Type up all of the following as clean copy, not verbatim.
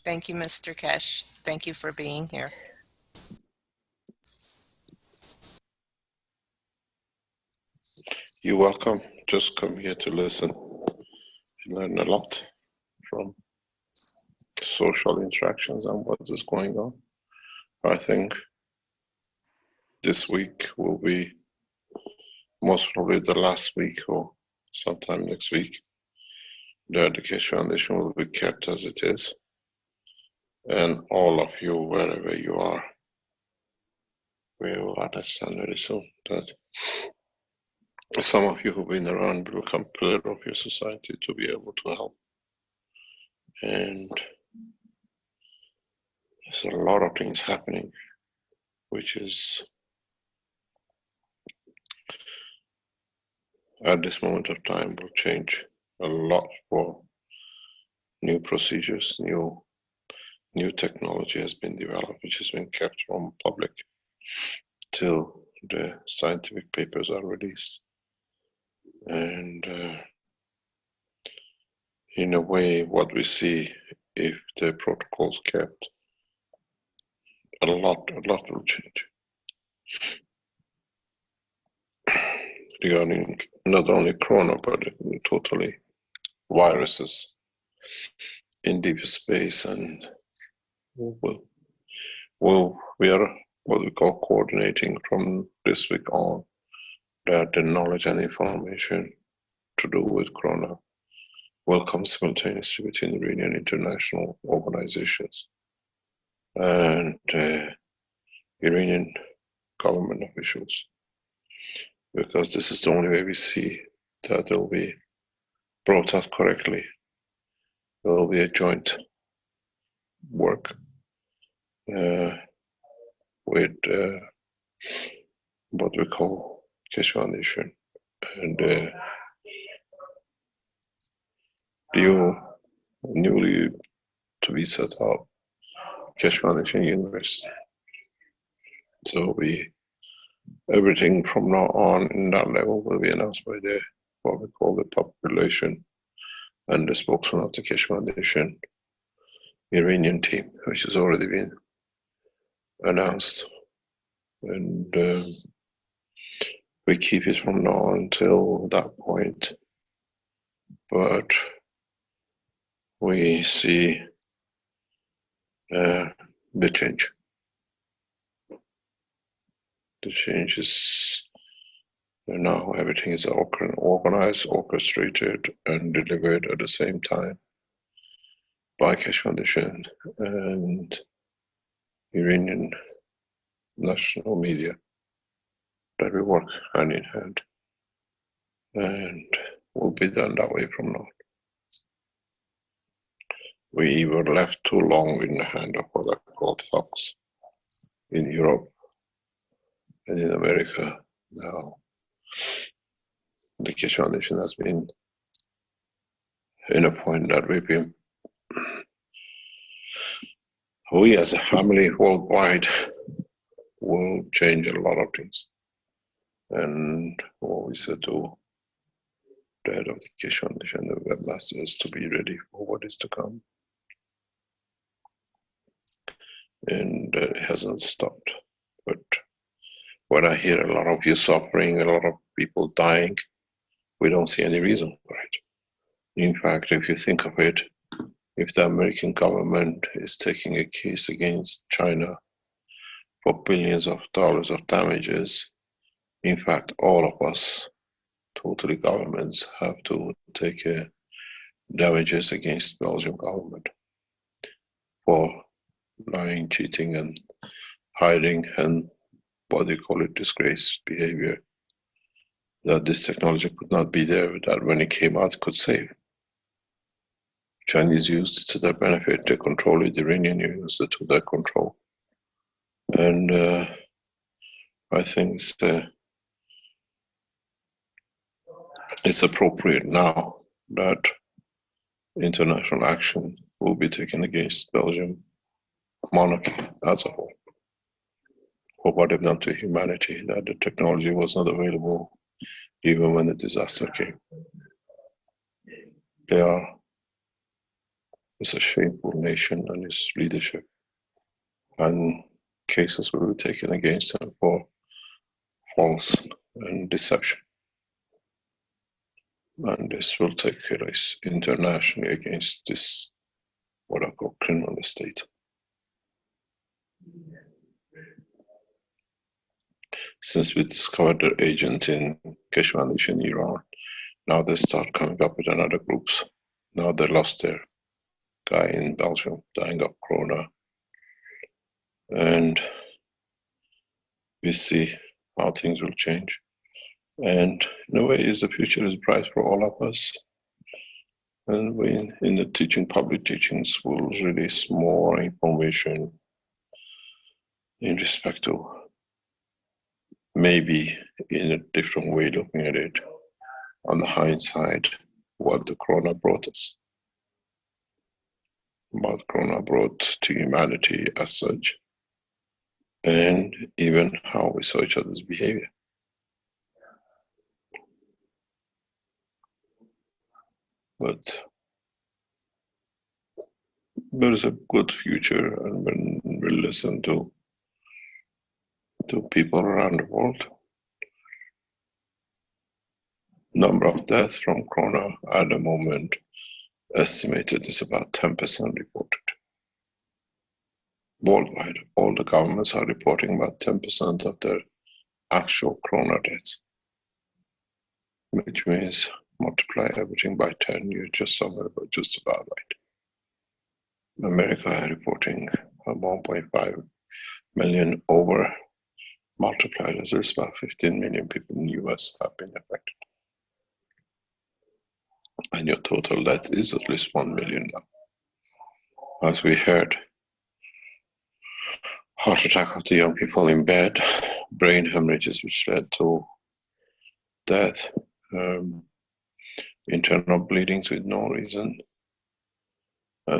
Thank you, Mr. Keshe. Thank you for being here. You're welcome. Just come here to listen. You learn a lot from social interactions and what is going on. I think this week will be most probably the last week or sometime next week. The Keshe Foundation will be kept as it is. And all of you, wherever you are, we will understand very soon that some of you who've been around will become pillar of your society to be able to help. And there's a lot of things happening, which is at this moment of time will change a lot for new procedures, new technology has been developed, which has been kept from public till the scientific papers are released. And in a way, what we see, if the protocols kept, a lot will change. Regarding not only corona, but totally viruses in deep space, and we are what we call coordinating from this week on, that the knowledge and information to do with corona will come simultaneously between Iranian international organizations and Iranian government officials, because this is the only way we see that it will be brought up correctly. It will be a joint work with what we call Keshe Foundation and the newly to be set up Keshe Foundation University. So everything from now on in that level will be announced by the what we call the public relation and the spokesman of the Keshe Foundation Iranian team, which has already been announced. And we keep it from now on until that point. But we see the change. The change is now everything is organized, orchestrated, and delivered at the same time by Keshe Foundation and Iranian national media, that we work hand in hand, and will be done that way from now on. We were left too long in the hand of what are called thugs in Europe and in America. Now the Keshe Foundation has been in a point that we as a family worldwide will change a lot of things. And what we said to the head of the Keshe Foundation, the webmasters, to be ready for what is to come. And it hasn't stopped. But when I hear a lot of you suffering, a lot of people dying, we don't see any reason for it. In fact, if you think of it, if the American government is taking a case against China for billions of dollars of damages, in fact, all of us, totally governments, have to take damages against Belgian government for lying, cheating, and hiding, and what they call it, disgraced behavior, that this technology could not be there, that when it came out could save. Chinese used it to their benefit, they control it, the Iranian used it to their control. And I think it's appropriate now that international action will be taken against Belgium monarchy as a whole for what they've done to humanity, that the technology was not available even when the disaster came. They are It's a shameful nation and its leadership, and cases will be taken against them for false and deception. And this will take place internationally against this, what I call, criminal state. Since we discovered their agent in Keshe in Iran, now they start coming up with another groups. Now they lost their guy in Belgium dying of corona. And we see how things will change. And in a way, the future is bright for all of us. And we, in the teaching, public teaching schools, release more information in respect to maybe in a different way looking at it on the hindsight, what the corona brought us, what corona brought to humanity as such, and even how we saw each other's behavior. But there is a good future, and when we listen to people around the world, number of deaths from corona at the moment estimated is about 10% reported. Worldwide, all the governments are reporting about 10% of their actual corona deaths, which means multiply everything by 10, you're just somewhere but just about right. America is reporting 1.5 million over, multiplied as there's about 15 million people in the US have been affected. And your total death is at least 1 million now. As we heard, heart attack of the young people in bed, brain hemorrhages which led to death, internal bleedings with no reason.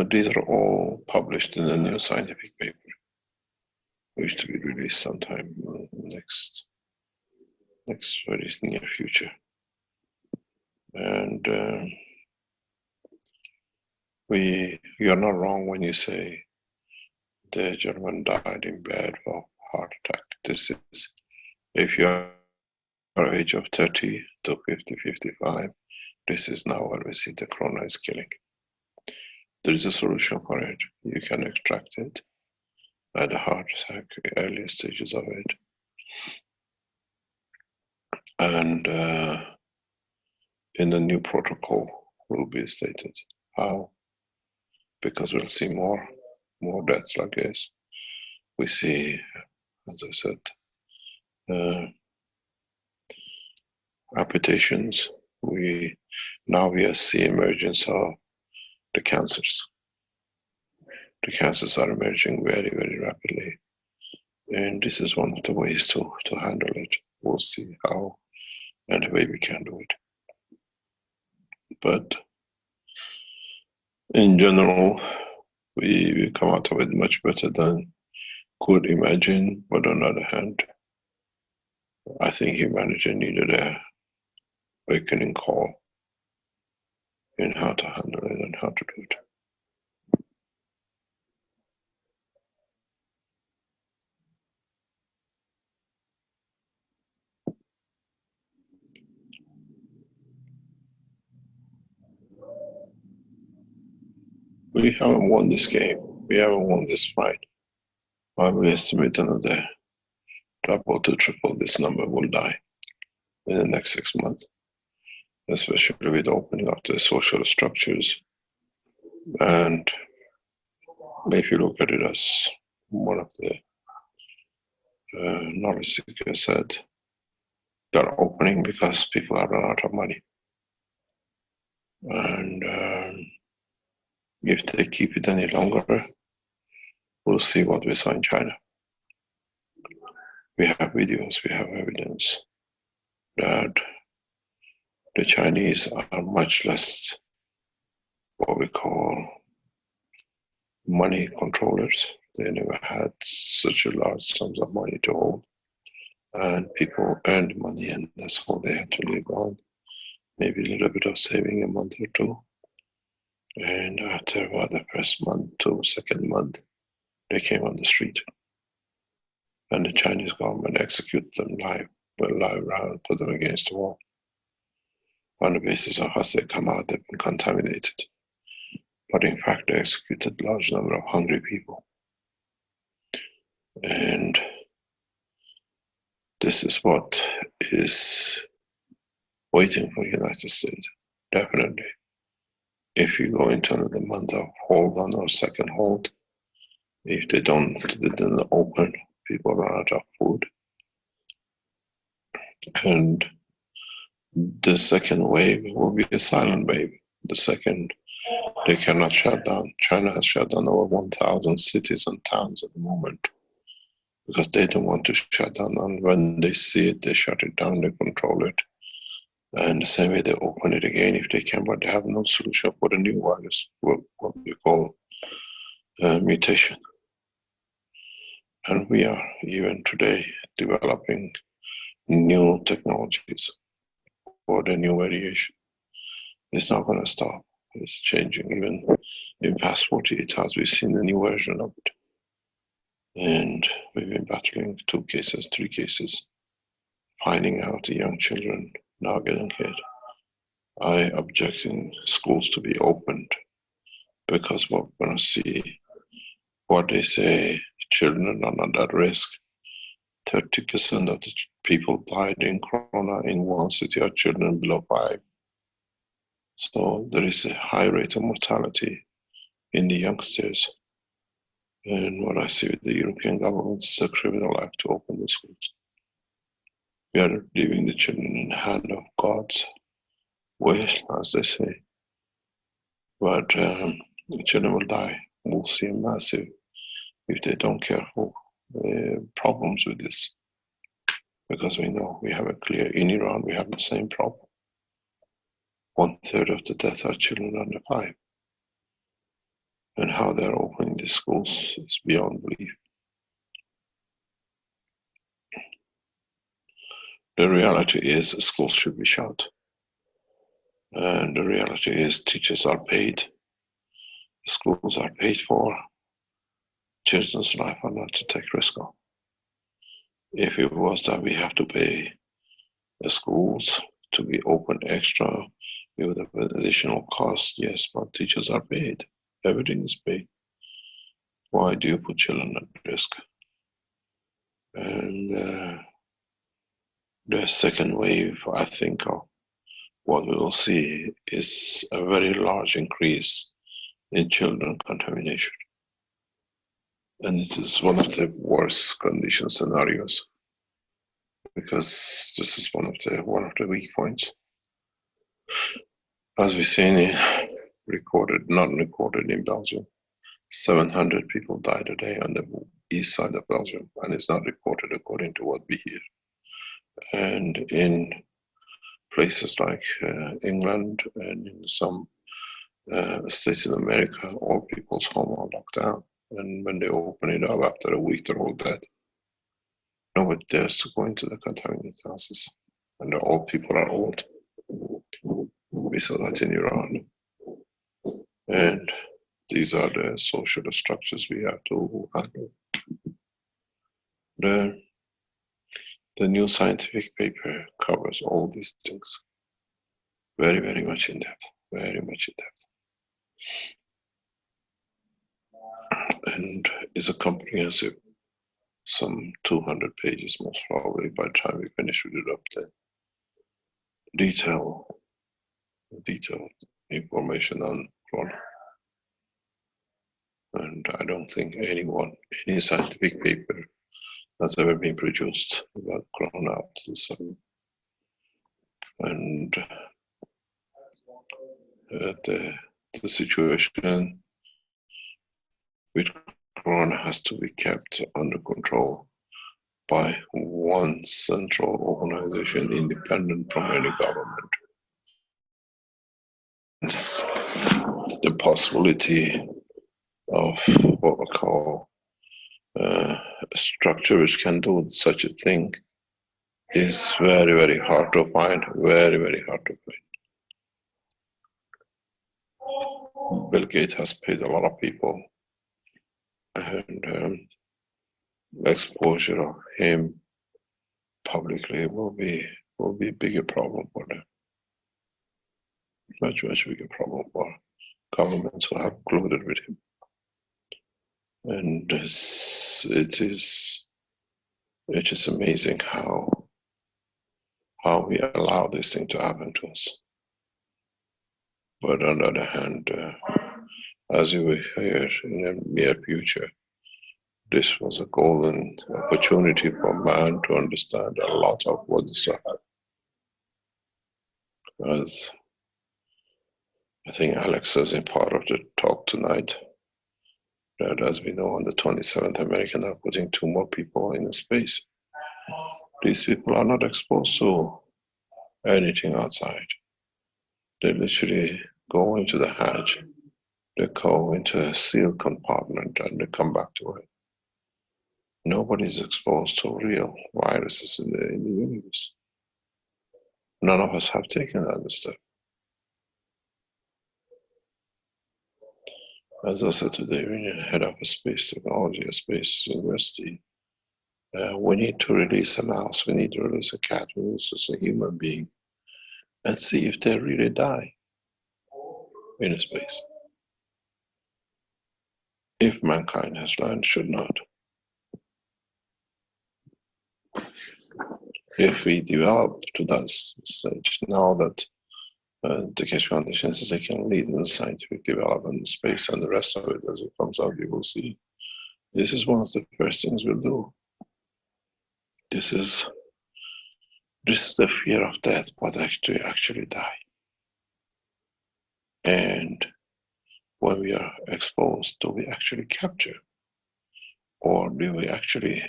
These are all published in the new scientific paper, which to be released sometime next very near future. And you're not wrong when you say the gentleman died in bed of heart attack. This is, if you're age of 30 to 50, 55, this is now where we see the corona is killing. There is a solution for it. You can extract it at the heart attack, early stages of it. And in the new protocol will be stated how, because we'll see more deaths like this. We see, as I said, amputations. We see emergence of the cancers. The cancers are emerging very, very rapidly. And this is one of the ways to handle it. We'll see how and the way we can do it. But in general, we come out of it much better than could imagine. But on the other hand, I think humanity needed a awakening call in how to handle it and how to do it. We haven't won this game. We haven't won this fight. I will estimate another double to triple this number will die in the next 6 months, especially with the opening of the social structures. And if you look at it as one of the knowledge seekers said, they're opening because people are run out of money. And if they keep it any longer, we'll see what we saw in China. We have videos, we have evidence that the Chinese are much less what we call money controllers. They never had such a large sums of money to hold. And people earned money, and that's all they had to live on. Maybe a little bit of saving a month or two. And after about the first month to second month, they came on the street. And the Chinese government executed them live round, put them against the wall. On the basis of as they come out, they've been contaminated. But in fact, they executed a large number of hungry people. And this is what is waiting for the United States, definitely. If you go into another month of hold on or second hold, if they don't open, people run out of food. And the second wave will be a silent wave. The second, they cannot shut down. China has shut down over 1,000 cities and towns at the moment because they don't want to shut down. And when they see it, they shut it down, they control it. And the same way they open it again if they can, but they have no solution for the new virus, what we call mutation. And we are even today developing new technologies for the new variation. It's not going to stop. It's changing. Even in past 48 hours, we've seen a new version of it. And we've been battling 2 cases, 3 cases, finding out the young children now getting hit. I objecting schools to be opened because we're going to see what they say, children are not at risk. 30% of the people died in Corona in one city are children below 5. So there is a high rate of mortality in the youngsters. And what I see with the European governments is a criminal act to open the schools. We are leaving the children in the hand of God's will, as they say. But the children will die. We'll see a massive, if they don't careful, problems with this. Because we know we have a clear, in Iran, we have the same problem. 1/3 of the deaths are children under 5. And how they're opening the schools is beyond belief. The reality is schools should be shut. And the reality is teachers are paid. Schools are paid for. Children's life are not to take risk of. If it was that we have to pay the schools to be open extra with additional cost, yes, but teachers are paid. Everything is paid. Why do you put children at risk? And the second wave, I think, of what we will see is a very large increase in children contamination. And it is one of the worst condition scenarios because this is one of the weak points. As we've seen, not recorded in Belgium, 700 people died a day on the east side of Belgium, and it's not reported according to what we hear. And in places like England and in some states in America, all people's homes are locked down. And when they open it up after a week, they're all dead. Nobody dares to go into the contaminated houses. And all people are old. We saw that in Iran. And these are the social structures we have to handle. The new scientific paper covers all these things very, very much in depth, very much in depth. And is a comprehensive, some 200 pages most probably by the time we finish with it up there. Detailed information on Corona. And I don't think any scientific paper has ever been produced about Corona up to the summer. And the situation with Corona has to be kept under control by one central organization independent from any government. The possibility of what we call a structure which can do such a thing is very, very hard to find, very, very hard to find. Bill Gates has paid a lot of people, and exposure of him publicly will be a bigger problem for them. Much bigger problem for governments who have colluded with him. And it is amazing how we allow this thing to happen to us. But on the other hand, as you will hear in the near future, this was a golden opportunity for man to understand a lot of what is ahead. As I think Alex says in part of the talk tonight, that as we know, on the 27th, American are putting 2 more people in space. These people are not exposed to anything outside. They literally go into the hatch, they go into a sealed compartment, and they come back to it. Nobody's exposed to real viruses in the universe. None of us have taken that step. As I said today, when you're head of a space technology, a space university, we need to release a mouse, we need to release a cat, we need to release a human being, and see if they really die in space. If mankind has learned, should not. If we develop to that stage, now that the Keshe Foundation says they can lead in the scientific development in space, and the rest of it, as it comes out, you will see. This is one of the first things we'll do. This is the fear of death, but actually die. And when we are exposed, do we actually capture, or do we actually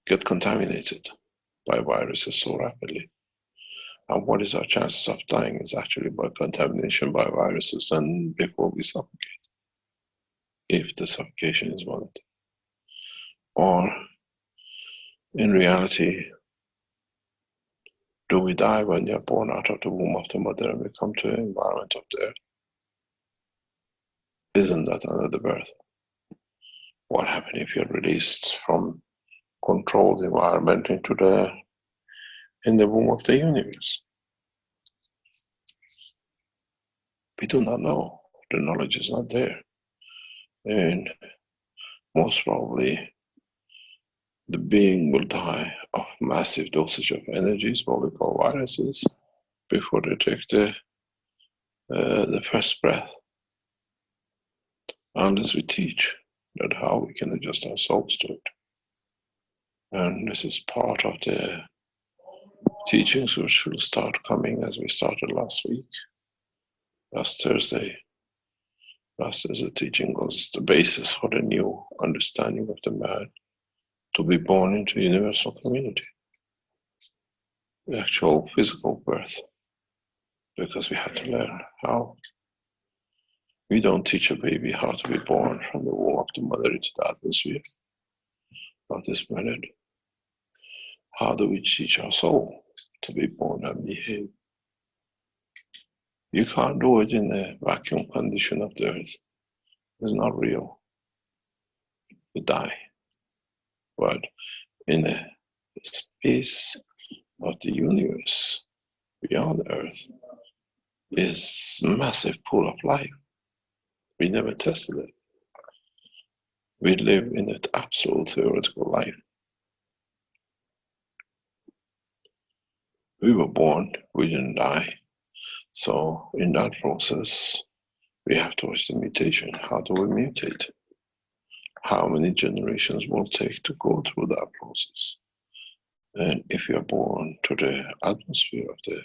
get contaminated by viruses so rapidly? And what is our chances of dying is actually by contamination by viruses than before we suffocate, if the suffocation is voluntary. Or in reality, do we die when you're born out of the womb of the mother and we come to the environment of the earth? Isn't that another birth? What happens if you're released from controlled environment in the womb of the universe? We do not know. The knowledge is not there. And most probably, the being will die of massive dosage of energies, what we call viruses, before they take the first breath. Unless we teach that how we can adjust our souls to it. And this is part of the teachings which will start coming as we started last week. Last Thursday teaching was the basis for the new understanding of the man to be born into universal community. The actual physical birth. Because we had to learn how. We don't teach a baby how to be born from the womb of the mother into the atmosphere of this planet. How do we teach our soul to be born and behave? You can't do it in a vacuum condition of the earth. It's not real. You die. But in a space of the universe beyond earth is a massive pool of life. We never tested it. We live in an absolute theoretical life. We were born, we didn't die. So in that process, we have to watch the mutation. How do we mutate? How many generations will it take to go through that process? And if you are born to the atmosphere of the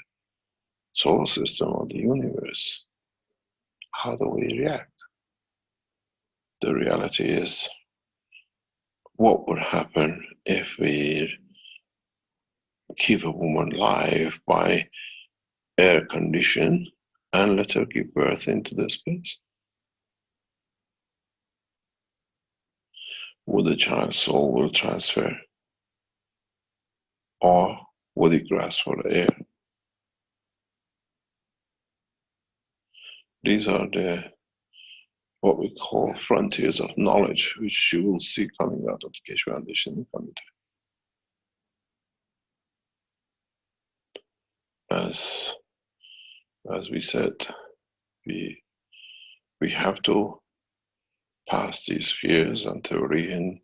solar system of the universe, how do we react? The reality is, what would happen if we keep a woman alive by air condition and let her give birth into the space? Would the child's soul will transfer, or would it grasp for the air? These are the what we call frontiers of knowledge, which you will see coming out of the Keshe Foundation in coming time. As we said, we have to pass these fears and theory, and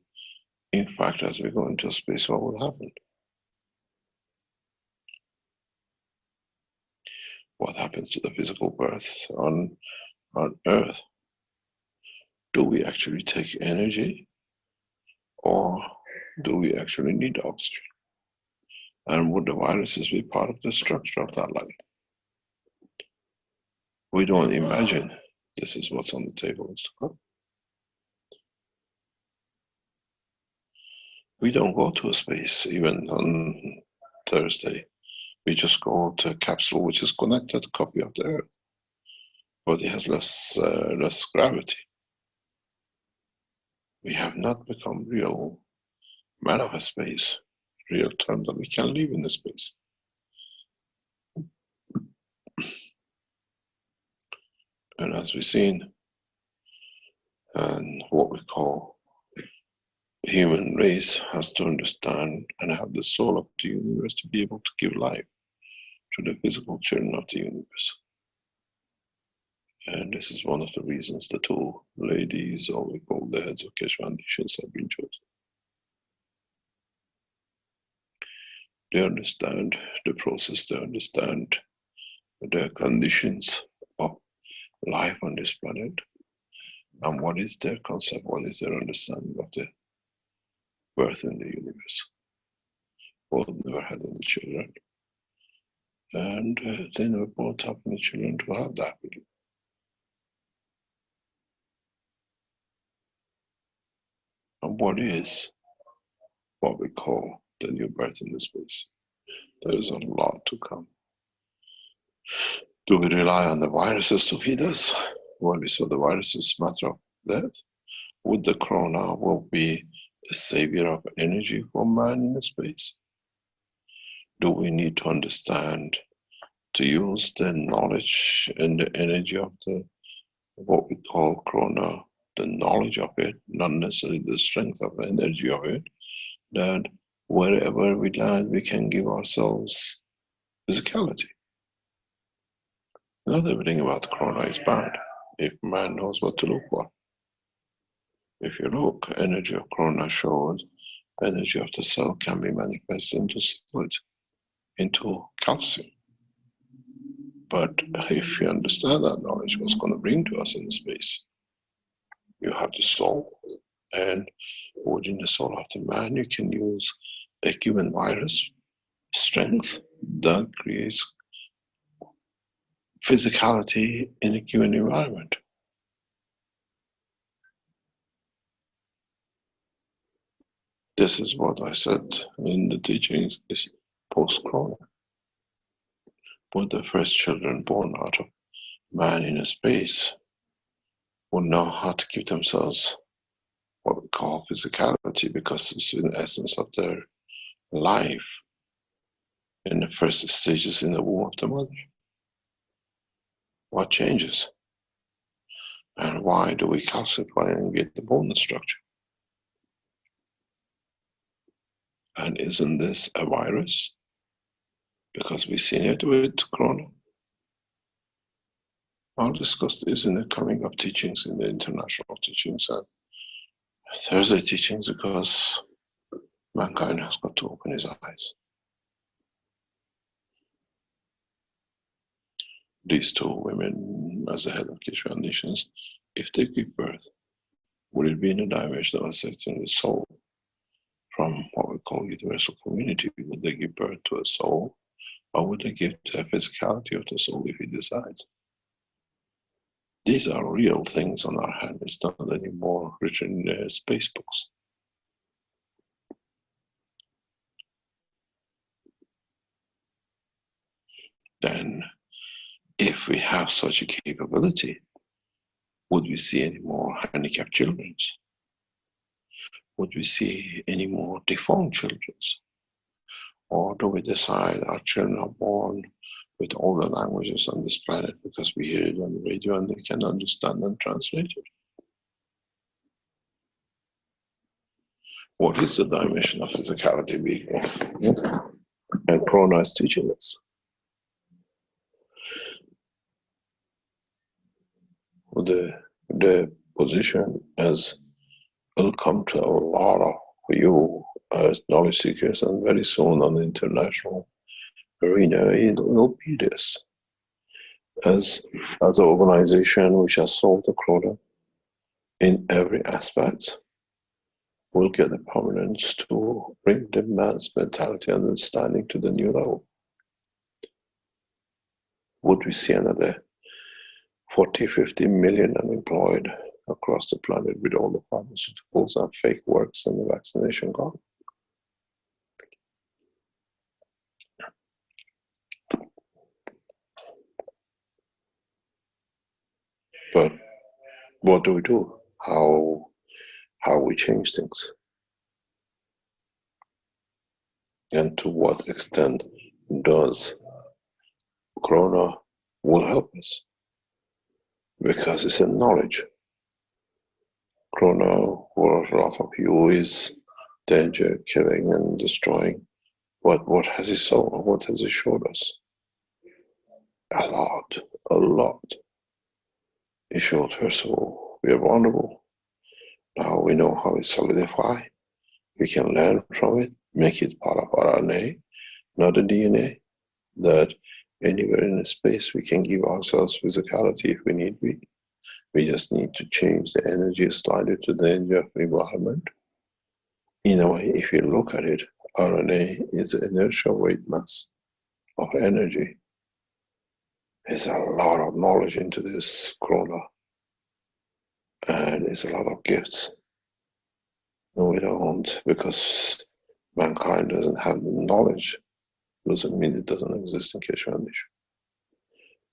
in fact, as we go into space, what will happen? What happens to the physical birth on Earth? Do we actually take energy, or do we actually need oxygen? And would the viruses be part of the structure of that life? We don't imagine this is what's on the table. We don't go to a space, even on Thursday. We just go to a capsule which is connected to a copy of the Earth, but it has less gravity. We have not become real man of a space, real term that we can live in the space. And as we've seen, and what we call human race has to understand and have the soul of the universe to be able to give life to the physical children of the universe. And this is one of the reasons the two ladies, or we call the heads of Keshe Foundations, have been chosen. They understand the process, they understand the conditions of life on this planet, and what is their concept, what is their understanding of the birth in the universe. Both never had any children, and they never brought up any children to have that belief. And what is what we call the new birth in the space? There is a lot to come. Do we rely on the viruses to feed us? When we saw the viruses matter of death, would the corona will be the savior of energy for man in space? Do we need to understand to use the knowledge and the energy of the what we call corona, the knowledge of it, not necessarily the strength of the energy of it, that wherever we land, we can give ourselves physicality. Not everything about corona is bad if man knows what to look for. If you look, energy of corona showed energy of the cell can be manifested into solid, into calcium. But if you understand that knowledge, what's going to bring to us in space, you have the soul, and within the soul of the man, you can use a given virus strength that creates physicality in a given environment. This is what I said in the teachings is post-corona. But the first children born out of man in a space would know how to give themselves what we call physicality, because it's in the essence of their life in the first stages in the womb of the mother. What changes? And why do we calcify and get the bone structure? And isn't this a virus? Because we've seen it with corona. I'll discuss this in the coming up teachings, in the international teachings and Thursday teachings, because mankind has got to open his eyes. These two women, as the head of Keshe Foundations, if they give birth, would it be in a dimension of affecting the soul from what we call universal community? Would they give birth to a soul, or would they give the physicality of the soul if he decides? These are real things on our hand. It's not anymore written in space books. Then, if we have such a capability, would we see any more handicapped children? Would we see any more deformed children? Or do we decide our children are born with all the languages on this planet because we hear it on the radio and they can understand and translate it? What is the dimension of physicality being? And Prana is teaching us. The position as will come to a lot of you as knowledge seekers, and very soon on the international arena, it will be this. As an organization which has solved the corona in every aspect, will get the prominence to bring the man's mentality and understanding to the new level. Would we see another 40, 50 million unemployed across the planet with all the pharmaceuticals and fake works and the vaccination gone? But what do we do? How we change things? And to what extent does Corona will help us? Because it's a knowledge. Corona, for a lot of you, is danger, killing, and destroying. What has it shown? What has it showed us? A lot, a lot. It showed, first of all, we are vulnerable. Now we know how it solidifies. We can learn from it, make it part of our RNA, not a DNA, that anywhere in space we can give ourselves physicality if we need be. We just need to change the energy slightly to the energy of environment. In a way, if you look at it, RNA is the inertial weight mass of energy. There's a lot of knowledge into this corona, and it's a lot of gifts. And we don't, because mankind doesn't have the knowledge, doesn't mean it doesn't exist in Keshe Foundation.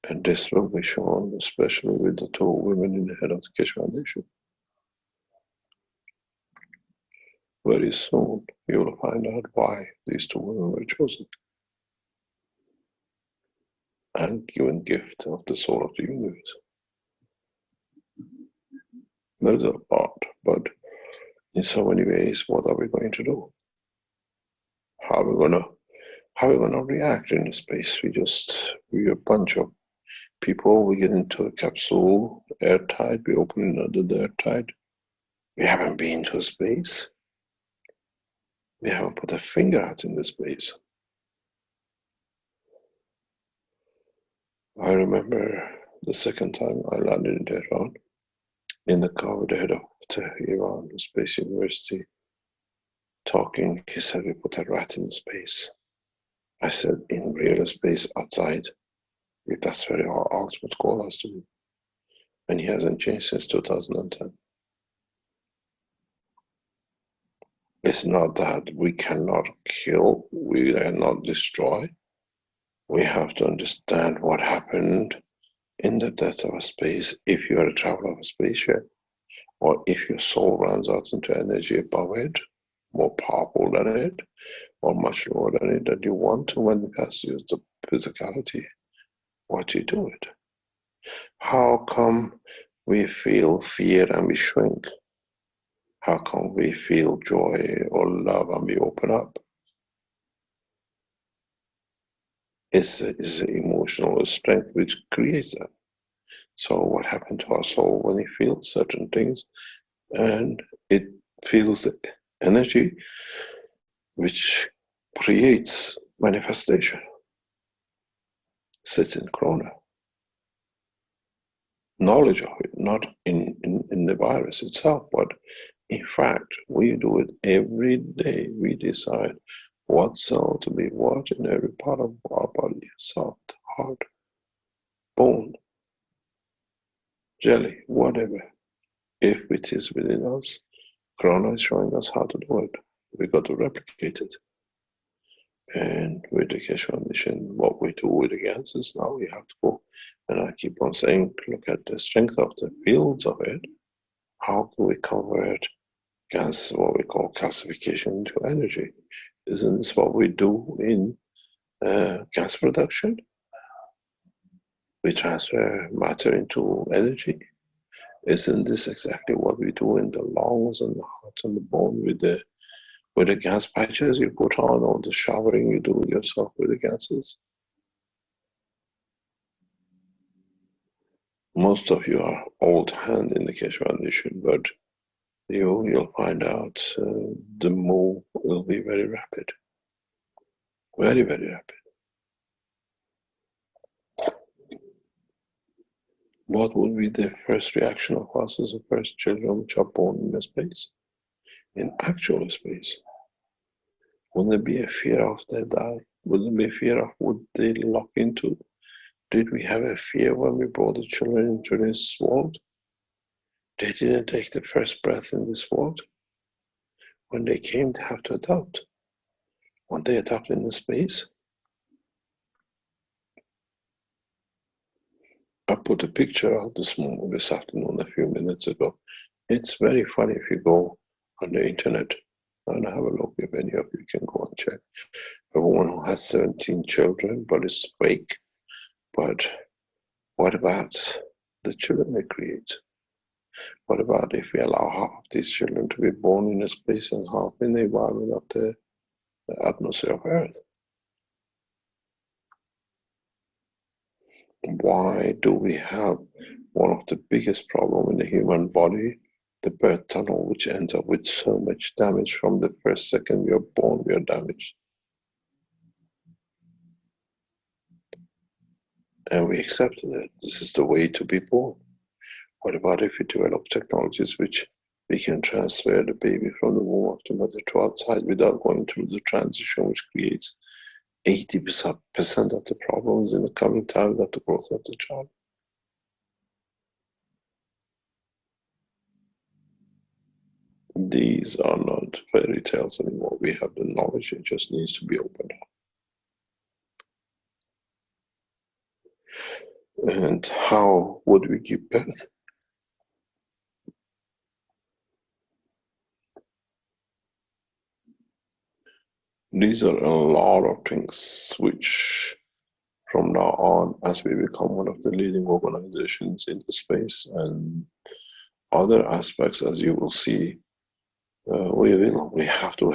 And this will be shown, especially with the two women in the head of the Keshe Foundation. Very soon, you will find out why these two women were chosen and given gift of the soul of the universe. There is a lot, but in so many ways, what are we going to do? How are we gonna react in space? We a bunch of people, we get into a capsule, airtight, we open another airtight. We haven't been to space. We haven't put a finger out in the space. I remember the second time I landed in Tehran, in the car with the head of Tehran Space University, talking. He said, we put a rat in space. I said, in real space outside, if that's where our ultimate goal has to be. And he hasn't changed since 2010. It's not that we cannot kill, we cannot destroy. We have to understand what happened in the depth of a space if you are a traveler of a spaceship, or if your soul runs out into energy above it, more powerful than it, or much lower than it, that you want to when it has to use the physicality. What do you do it? How come we feel fear and we shrink? How come we feel joy or love and we open up? It's the emotional strength which creates that. So what happened to our soul when it feels certain things, and it feels the energy which creates manifestation, sits in Corona. Knowledge of it, not in the virus itself, but in fact, we do it every day. We decide what cell to be what in every part of our body: soft, hard, bone, jelly, whatever. If it is within us, Corona is showing us how to do it. We got to replicate it. And with the Keshe Foundation, what we do it against is now we have to go, and I keep on saying, look at the strength of the fields of it. How can we convert gas, what we call calcification, into energy? Isn't this what we do in gas production? We transfer matter into energy. Isn't this exactly what we do in the lungs and the heart and the bone with the with the gas patches you put on, or the showering you do yourself with the gases. Most of you are old hand in the Keshe Foundation, but you'll find out the move will be very rapid, very, very rapid. What will be the first reaction of us as the first children which are born in a space, in actual space? Wouldn't there be a fear of they die? Wouldn't there be a fear of what they lock into? Did we have a fear when we brought the children into this world? They didn't take the first breath in this world. When they came, they have to adopt. When they adopt in the space, I put a picture out this afternoon, a few minutes ago. It's very funny if you go on the internet and have a look, if any of you can go and check. A woman who has 17 children, but it's fake. But what about the children they create? What about if we allow half of these children to be born in a space and half in the environment of the atmosphere of Earth? Why do we have one of the biggest problems in the human body, the birth tunnel, which ends up with so much damage from the first second we are born, we are damaged. And we accepted it. This is the way to be born. What about if we develop technologies which we can transfer the baby from the womb of the mother to outside without going through the transition, which creates 80% of the problems in the coming time of the growth of the child? These are not fairy tales anymore. We have the knowledge, it just needs to be opened up. And how would we give birth? These are a lot of things which, from now on, as we become one of the leading organizations in the space and other aspects, as you will see, we have to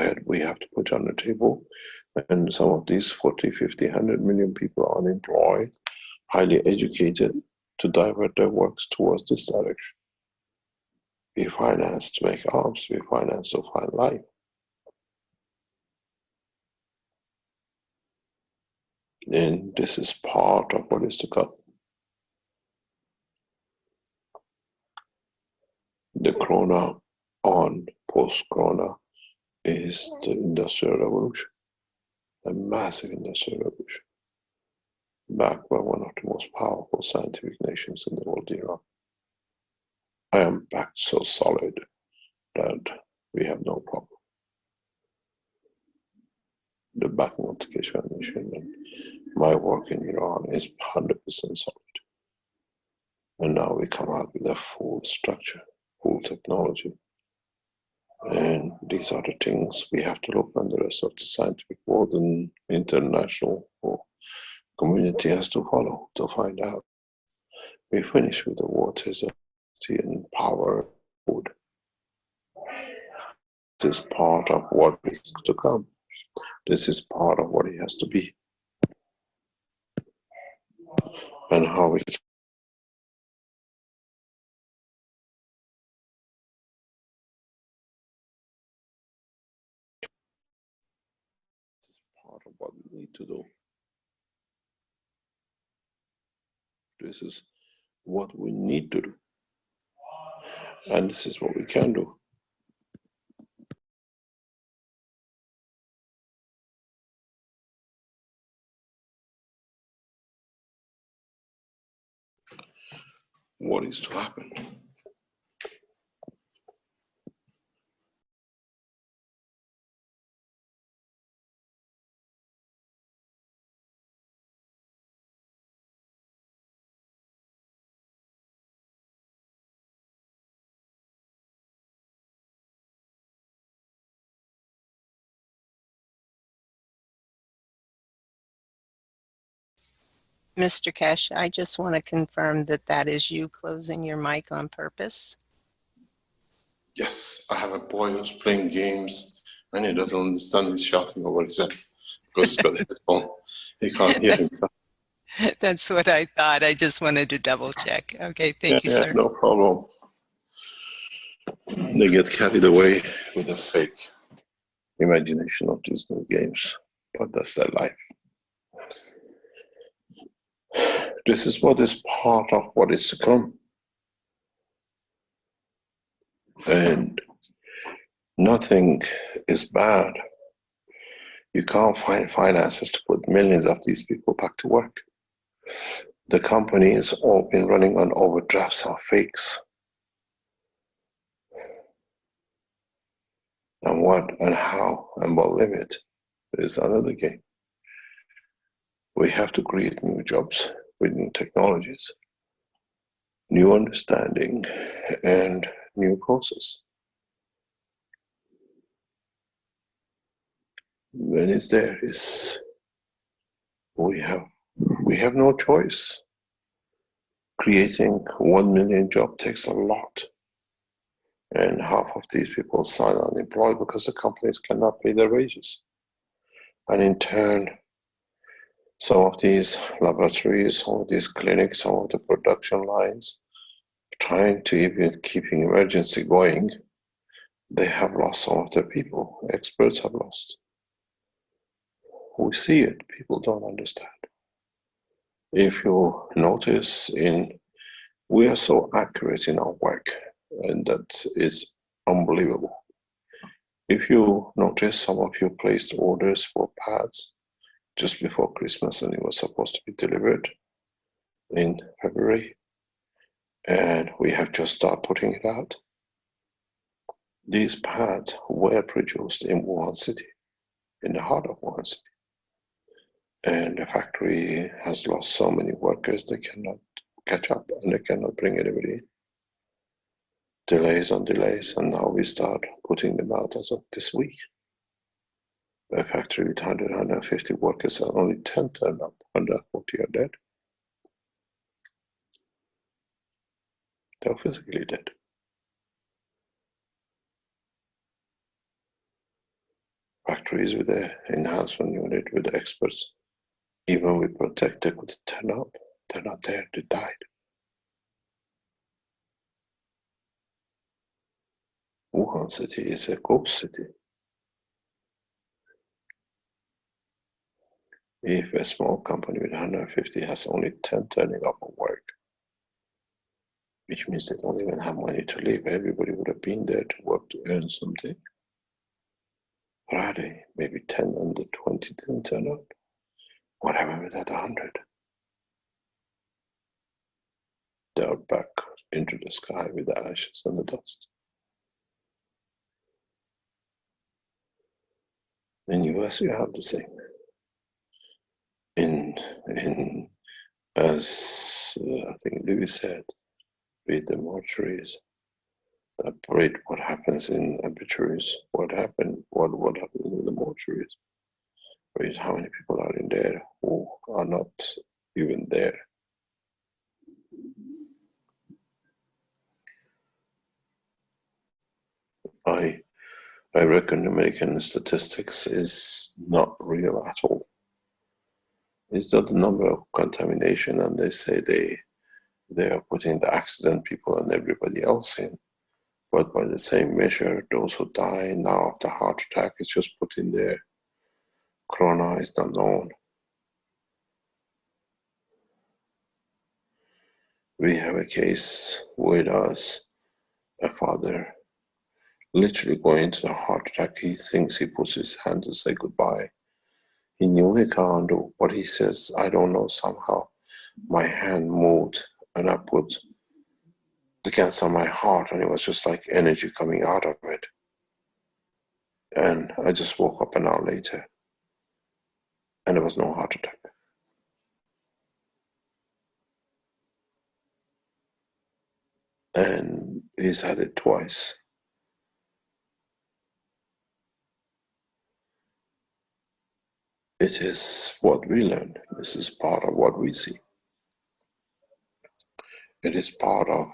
put on the table. And some of these 40, 50, 100 million people are unemployed, highly educated, to divert their works towards this direction. We finance to make arms, we finance to find life. And this is part of what is to come. The corona on post-corona is the Industrial Revolution, a massive Industrial Revolution, backed by one of the most powerful scientific nations in the world, Iran. I am backed so solid that we have no problem. The backing of the Keshe Foundation and my work in Iran is 100% solid. And now we come out with a full structure, full technology. And these are the things we have to look, and the rest of the scientific world and international community has to follow to find out. We finish with the waters of and power food. This is part of what is to come. This is part of what it has to be. And how we part of what we need to do. This is what we need to do. And this is what we can do. What is to happen? Mr. Keshe, I just want to confirm that that is you closing your mic on purpose. Yes, I have a boy who's playing games And he doesn't understand, he's shouting over his head because he's got the headphone. He can't hear himself. That's what I thought. I just wanted to double check. Okay, Yeah, thank you, yeah, sir. no problem. They get carried away with the fake imagination of these new games, but that's their life. This is what is part of what is to come. And nothing is bad. You can't find finances to put millions of these people back to work. The company has all been running on overdrafts and fakes. And what and how and what limit is another game. We have to create new jobs with new technologies, new understanding, and new process. When it's there, is we have no choice. Creating 1 million jobs takes a lot. And half of these people sign unemployed because the companies cannot pay their wages. And in turn, some of these laboratories, some of these clinics, some of the production lines, trying to even keeping emergency going, they have lost some of their people. Experts have lost. We see it, people don't understand. If you notice, we are so accurate in our work, and that is unbelievable. If you notice, some of you placed orders for pads just before Christmas, and it was supposed to be delivered in February, and we have just started putting it out. These pads were produced in Wuhan City, in the heart of Wuhan City. And the factory has lost so many workers, they cannot catch up and they cannot bring anybody in. Delays on delays, and now we start putting them out as of this week. A factory with 100, 150 workers, and only 10 turned up, 140 are dead. They're physically dead. Factories with the enhancement unit, with the experts, even with protected, could turn up. They're not there, they died. Wuhan City is a ghost city. If a small company with 150 has only 10 turning up at work, which means they don't even have money to live, everybody would have been there to work to earn something. Friday, maybe 10 and the 20 didn't turn up. What happened with that 100? They're back into the sky with the ashes and the dust. In US, you have the same. As I think Louis said, read the mortuaries. That read what happens in obituaries. What happened in the mortuaries. Read how many people are in there who are not even there. I reckon American statistics is not real at all. It's not the number of contamination, and they say they are putting the accident people and everybody else in. But by the same measure, those who die now of the heart attack is just put in there. Corona is not known. We have a case with us, a father literally going into the heart attack. He thinks he puts his hand to say goodbye. He knew he can't do, but he says, I don't know, somehow my hand moved and I put against on my heart, and it was just like energy coming out of it. And I just woke up an hour later and there was no heart attack. And he's had it twice. It is what we learn. This is part of what we see. It is part of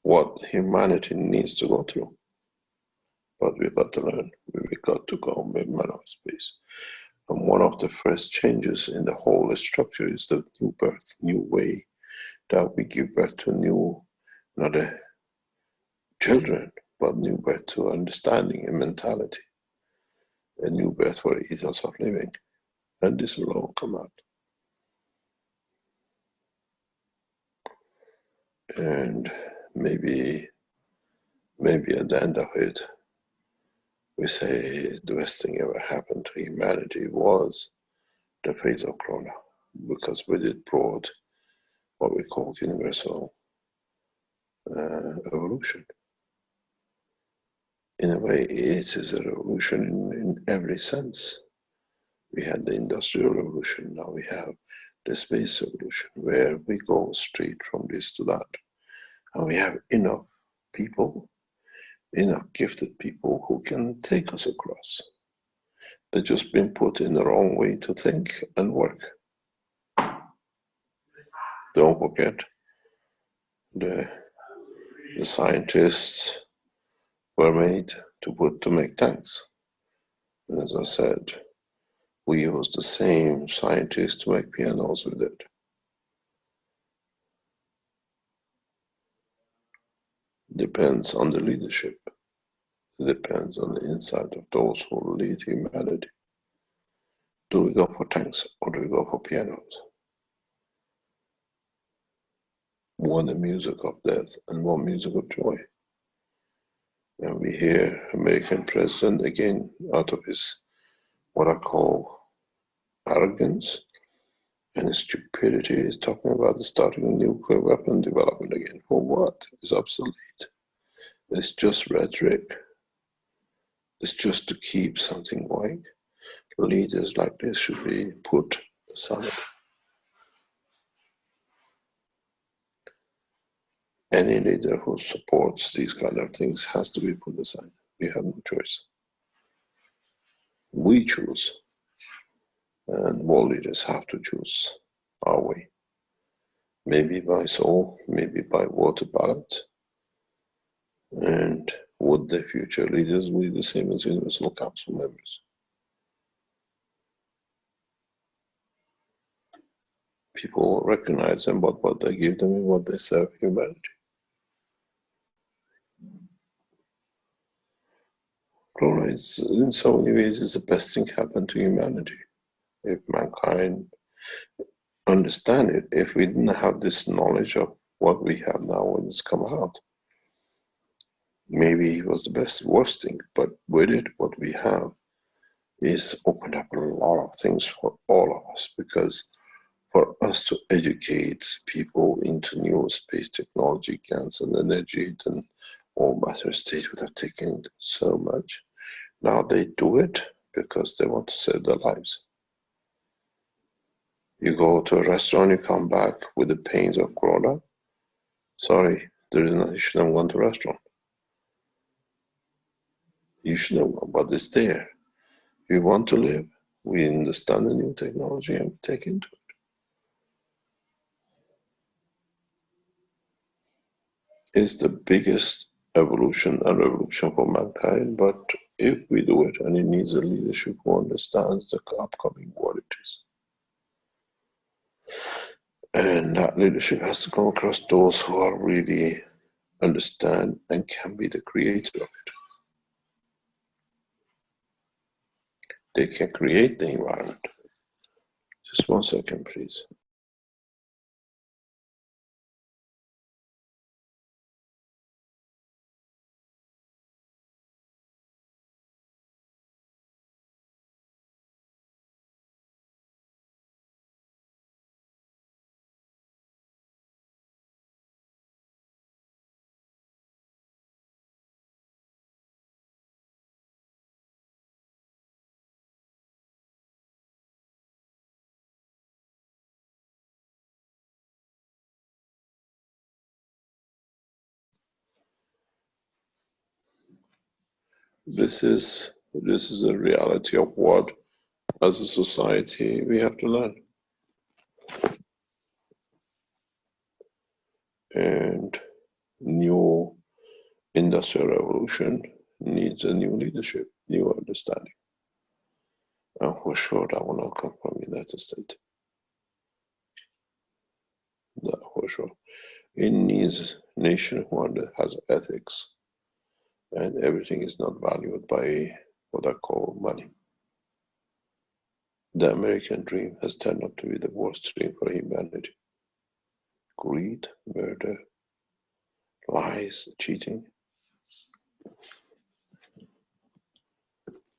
what humanity needs to go through. but we got to learn. We got to go and make man of space. And one of the first changes in the whole structure is the new birth, new way that we give birth to new, not a children, but new birth to understanding and mentality, a new birth for ethos of living. And this will all come out. And maybe at the end of it, we say the best thing ever happened to humanity was the phase of Corona, because with it brought what we call universal evolution. In a way, it is a revolution in every sense. We had the Industrial Revolution, now we have the Space Revolution, where we go straight from this to that. And we have enough people, enough gifted people who can take us across. They've just been put in the wrong way to think and work. Don't forget, the scientists were made to make tanks. And as I said, we use the same scientists to make pianos with it. Depends on the leadership. It depends on the insight of those who lead humanity. Do we go for tanks or do we go for pianos? One the music of death and one music of joy. And we hear American president again out of his what I call arrogance and stupidity is talking about the starting of nuclear weapon development again. For what? It's obsolete. It's just rhetoric. It's just to keep something going. Leaders like this should be put aside. Any leader who supports these kind of things has to be put aside. We have no choice. We choose, and all leaders have to choose our way. Maybe by soul, maybe by water ballot. And would the future leaders be the same as Universal Council members? People will recognize them, but what they give them and what they serve humanity. Corona is, in so many ways, is the best thing happened to humanity. If mankind understand it, if we didn't have this knowledge of what we have now when it's come out, maybe it was the worst thing, but with it, what we have is opened up a lot of things for all of us, because for us to educate people into new space technology, cancer and energy, then all matter state would have taken so much. Now they do it because they want to save their lives. You go to a restaurant, you come back with the pains of Corona. Sorry, you shouldn't have gone to a restaurant. You should have gone, but it's there. We want to live. We understand the new technology and we take into it. It's the biggest evolution and revolution for mankind, but if we do it, and it needs a leadership who understands the upcoming what it is. And that leadership has to come across those who are really understand and can be the creator of it. They can create the environment. Just 1 second, please. This is a reality of what, as a society, we have to learn. And new industrial revolution, needs a new leadership, new understanding. And for sure, that will not come from the United States. That for sure. It needs a nation that has ethics, and everything is not valued by what I call money. The American dream has turned out to be the worst dream for humanity. Greed, murder, lies, cheating.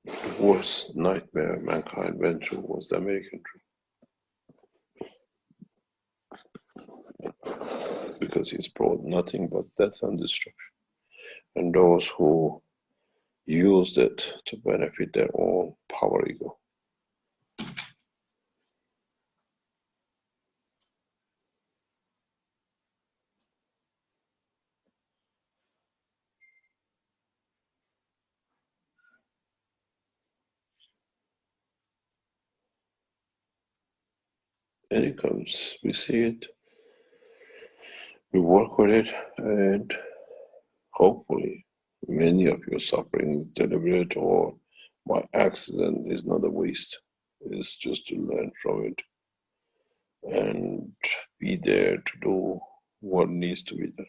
The worst nightmare mankind went through was the American dream, because he's brought nothing but death and destruction. And those who used it to benefit their own power ego. And it comes, we see it, we work with it, and hopefully many of your suffering, deliberate or by accident, is not a waste. It's just to learn from it and be there to do what needs to be done.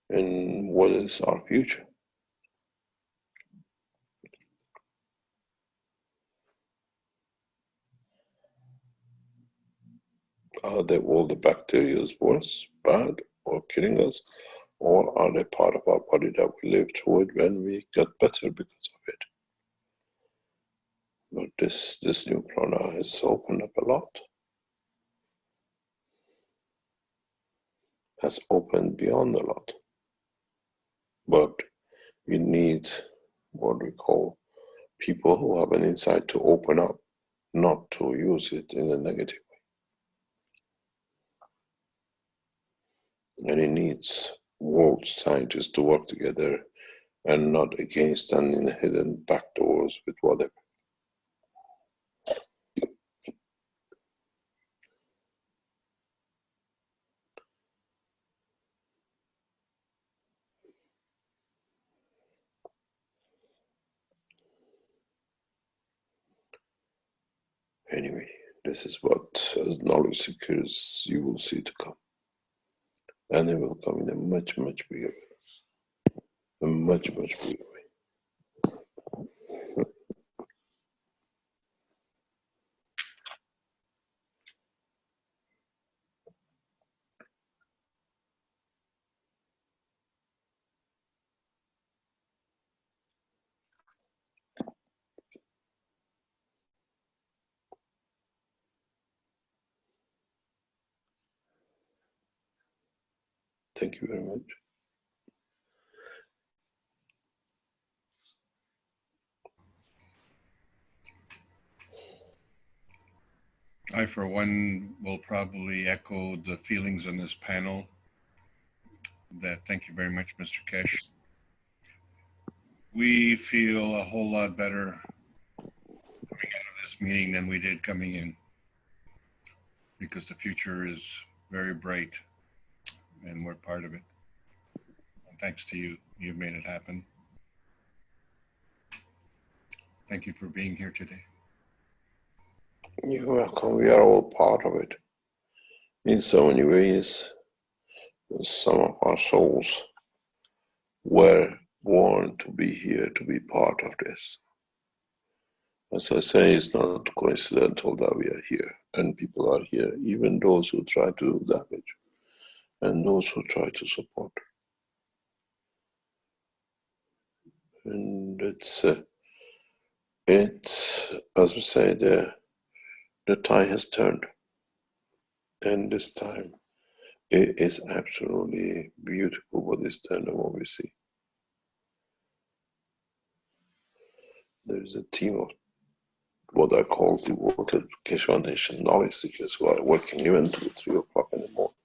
And what is our future? Are they all the bacteria worse, bad, or killing us? Or are they part of our body that we live through it when we get better because of it? But this new corona has opened up a lot, has opened beyond a lot. But we need what we call people who have an insight to open up, not to use it in a negative way. And it needs world scientists to work together and not against standing in hidden back doors with whatever. Anyway, this is what, as knowledge seekers, you will see to come. And it will come in a much, much bigger way. A much, much bigger way. Thank you very much. I, for one, will probably echo the feelings on this panel. That thank you very much, Mr. Keshe. We feel a whole lot better coming out of this meeting than we did coming in, because the future is very bright and we're part of it. And thanks to you, you've made it happen. Thank you for being here today. You're welcome. We are all part of it. In so many ways, some of our souls were born to be here, to be part of this. As I say, it's not coincidental that we are here and people are here, even those who try to do damage and those who try to support. And it's as we say, the tide has turned. And this time, it is absolutely beautiful what is done and what we see. There is a team of what I call devoted Keshe Foundation knowledge seekers who are working even to 3 o'clock in the morning.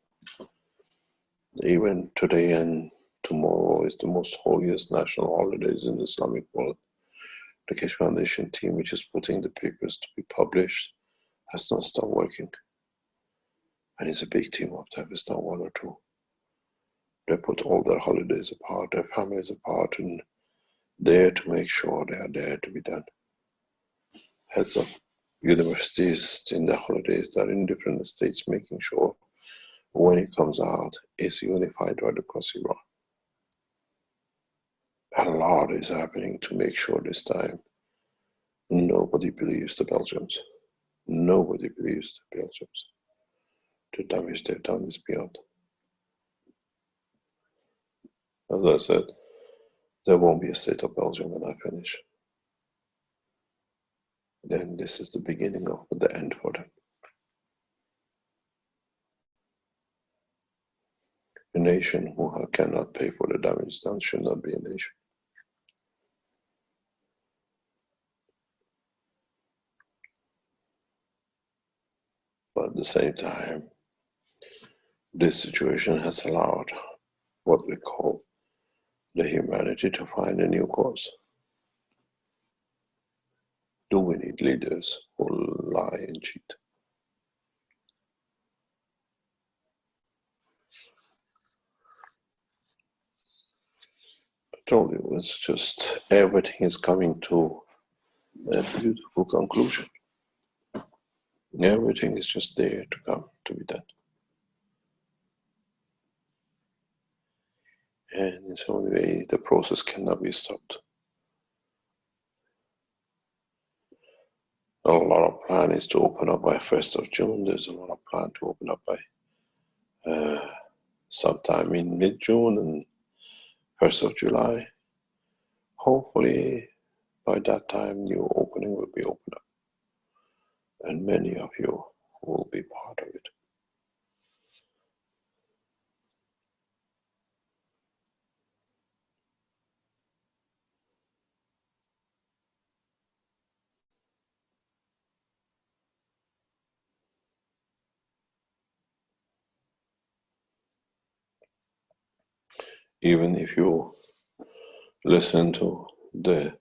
Even today and tomorrow is the most holiest national holidays in the Islamic world. The Keshe Foundation team, which is putting the papers to be published, has not stopped working. And it's a big team of them, it's not one or two. They put all their holidays apart, their families apart, and there to make sure they are there to be done. Heads of universities in the holidays that are in different states, making sure when it comes out, it's unified right across Iran. A lot is happening to make sure this time nobody believes the Belgians. Nobody believes the Belgians. The damage they've done is beyond. As I said, there won't be a state of Belgium when I finish. Then this is the beginning of the end for them. A nation who cannot pay for the damage done should not be a nation. But at the same time, this situation has allowed what we call the humanity to find a new course. Do we need leaders who lie and cheat? I told you, it's just everything is coming to a beautiful conclusion. Everything is just there to come to be done. And in some way, the process cannot be stopped. A lot of plan is to open up by 1st of June. There's a lot of plan to open up by sometime in mid-June and 1st of July. Hopefully, by that time, new opening will be opened up. And many of you will be part of it. Even if you listen to the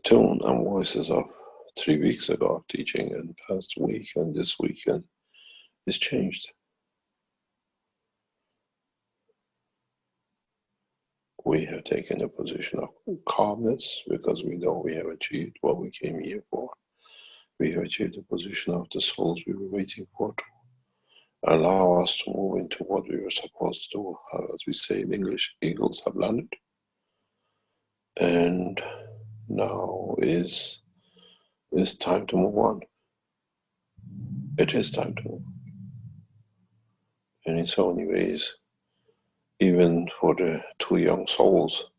tone and voices of 3 weeks ago teaching and past week and this weekend, it's changed. We have taken a position of calmness because we know we have achieved what we came here for. We have achieved a position of the souls we were waiting for to allow us to move into what we were supposed to do. As we say in English, eagles have landed. And now is time to move on. It is time to move. And in so many ways, even for the 2 young souls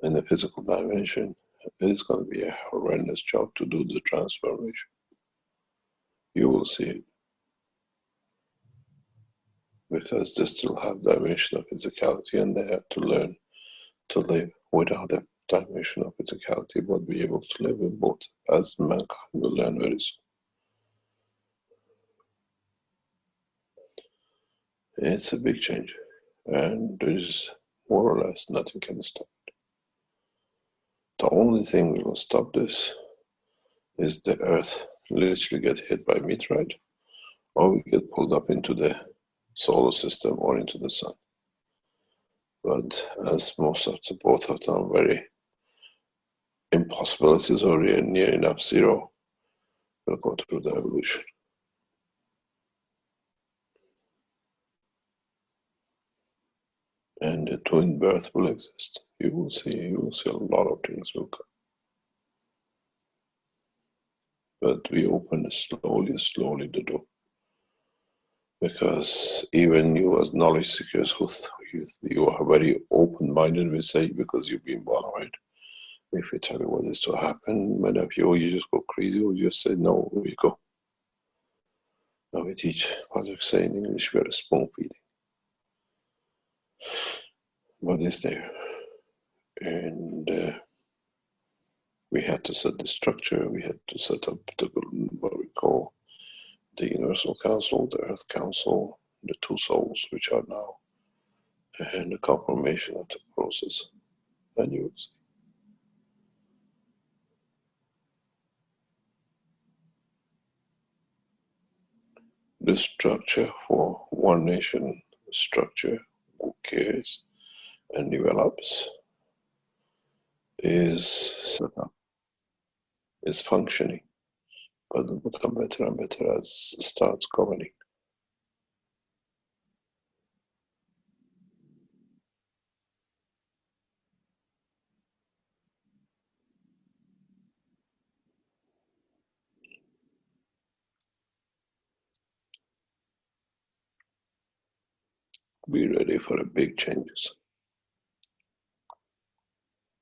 in the physical dimension, it's going to be a horrendous job to do the transformation. You will see it. Because they still have dimension of physicality and they have to learn to live without the dimension of physicality, but be able to live in both as mankind will learn very soon. It's a big change, and there's more or less nothing can stop it. The only thing that will stop this is the Earth literally get hit by meteorite, or we get pulled up into the solar system or into the sun. But as most of the both of them very impossibilities or near enough zero, we'll go through the evolution. And the twin birth will exist. You will see a lot of things will come. But we open slowly the door. Because even you as knowledge seekers, you are very open-minded, we say, because you've been born, right? If we tell you what is to happen, many of you just go crazy or just say, no, we go. Now we teach, as we say in English, we're a spoon feeding. What is there? And we had to set the structure, we had to set up what we call the Universal Council, the Earth Council, the 2 souls, which are now, and the confirmation of the process. And you will see. The structure for one nation structure occurs and develops, is set up, is functioning, but will become better and better as it starts governing. Be ready for a big changes,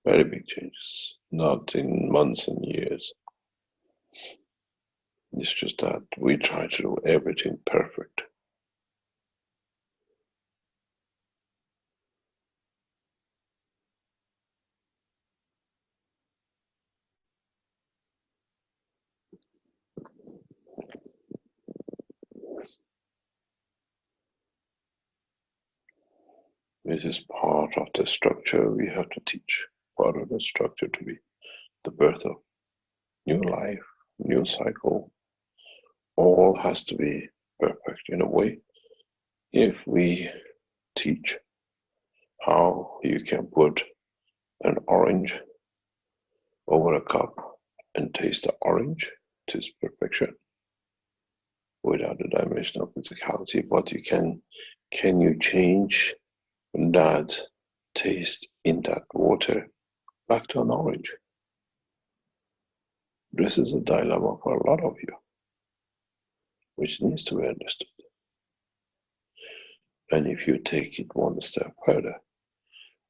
very big changes, not in months and years. It's just that we try to do everything perfect. This is part of the structure we have to teach, part of the structure to be the birth of new life, new cycle. All has to be perfect in a way. If we teach how you can put an orange over a cup and taste the orange to its perfection without the dimension of physicality, but can you change that taste in that water back to an orange? This is a dilemma for a lot of you, which needs to be understood. And if you take it one step further,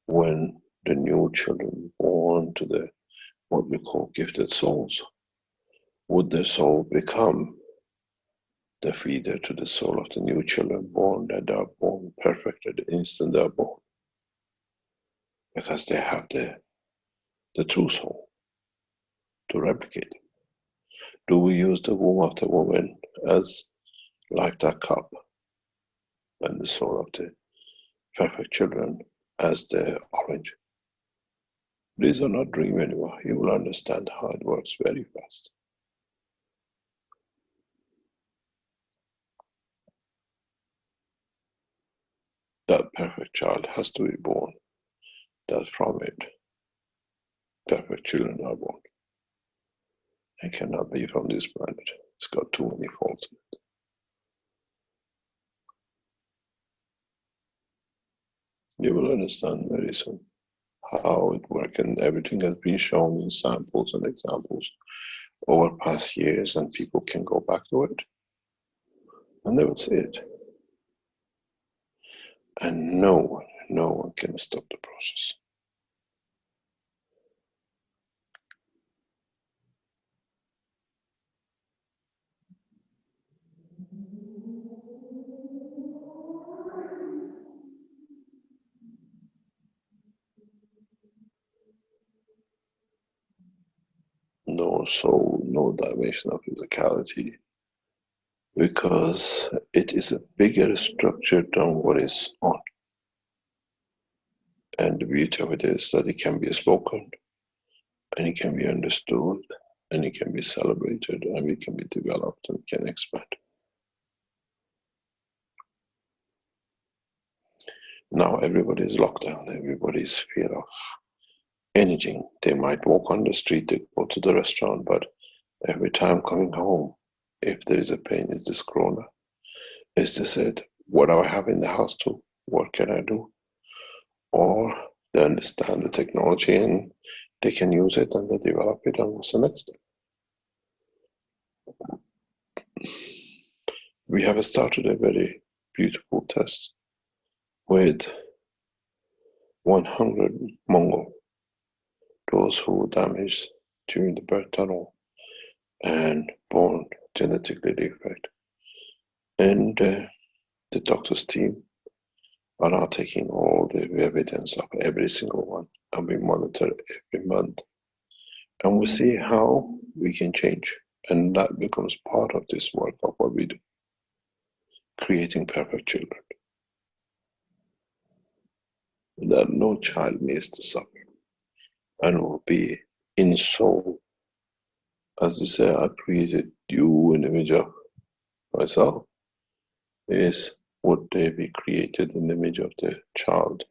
when the new children born to the what we call gifted souls, would their soul become the feeder to the soul of the new children born, that they are born perfect at the instant they are born? Because they have the true soul to replicate. Do we use the womb of the woman as like that cup, and the soul of the perfect children as the orange? These are not dream anymore. You will understand how it works very fast. That perfect child has to be born, that from it perfect children are born. It cannot be from this planet. It's got too many faults in it. You will understand very soon how it works, and everything has been shown in samples and examples over past years, and people can go back to it and they will see it. And no one can stop the process. No soul, no dimension of physicality, because it is a bigger structure than what is on. And the beauty of it is that it can be spoken, and it can be understood, and it can be celebrated, and it can be developed, and it can expand. Now everybody is locked down, everybody is fear of anything. They might walk on the street, they go to the restaurant, but every time coming home, if there is a pain, is this corona? Is this it? What do I have in the house too? What can I do? Or they understand the technology and they can use it and they develop it, and what's the next step? We have started a very beautiful test with 100 Mongol, those who were damaged during the birth tunnel and born genetically defect. And the doctor's team are now taking all the evidence of every single one, and we monitor every month. And we see how we can change. And that becomes part of this work of what we do, creating perfect children. That no child needs to suffer and will be in soul. As you say, I created you in the image of myself, is would they be created in the image of the child,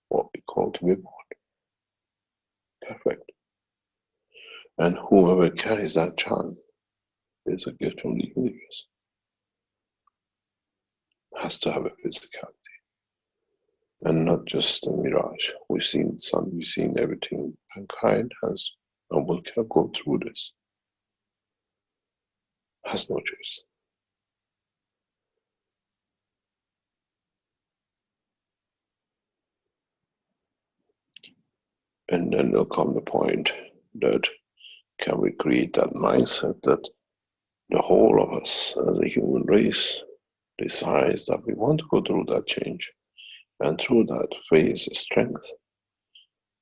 what we call to be born? Perfect. And whoever carries that child is a gift from the universe. Has to have a physicality. And not just a mirage. We've seen the sun, we've seen everything. Mankind has and will go through this. Has no choice. And then there'll come the point that can we create that mindset that the whole of us as a human race decides that we want to go through that change and through that phase of strength,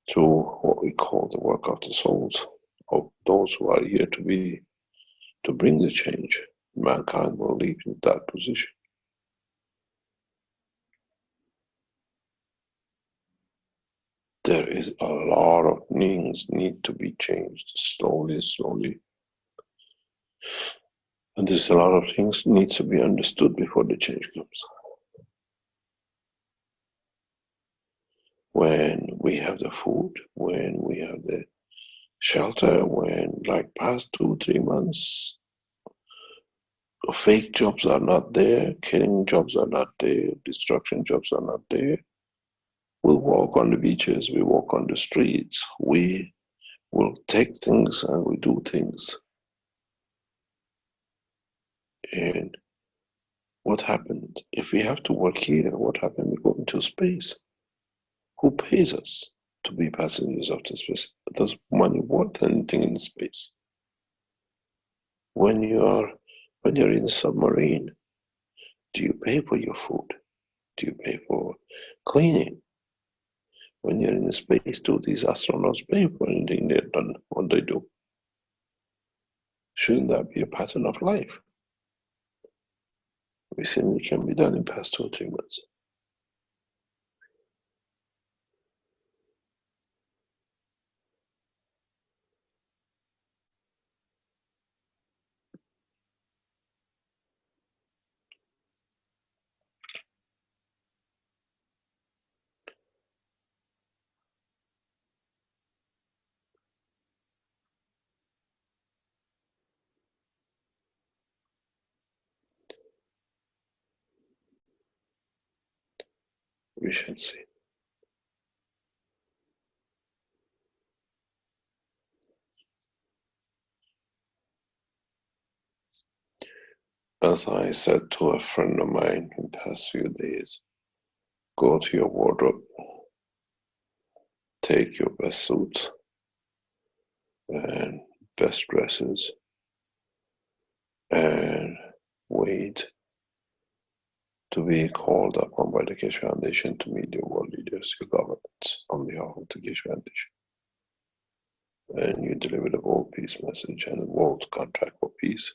through what we call the work of the souls of those who are here to bring the change. Mankind will leave in that position. There is a lot of things need to be changed slowly. And there's a lot of things needs to be understood before the change comes. When we have the food, when we have the shelter, when like past 2-3 months, fake jobs are not there, killing jobs are not there, destruction jobs are not there. We walk on the beaches, we walk on the streets, we will take things and we do things. And what happened? If we have to work here, what happened? We go into space. Who pays us to be passengers of the space? Does money worth anything in space? When you're in a submarine, do you pay for your food? Do you pay for cleaning? When you're in space, do these astronauts pay for anything they've done, what they do? Shouldn't that be a pattern of life? We simply can be done in past 2 or 3 months. We shall see. As I said to a friend of mine in the past few days, go to your wardrobe, take your best suits and best dresses, and wait to be called upon by the Keshe Foundation to meet your world leaders, your governments, on behalf of the Keshe Foundation. And you deliver the world peace message and the world contract for peace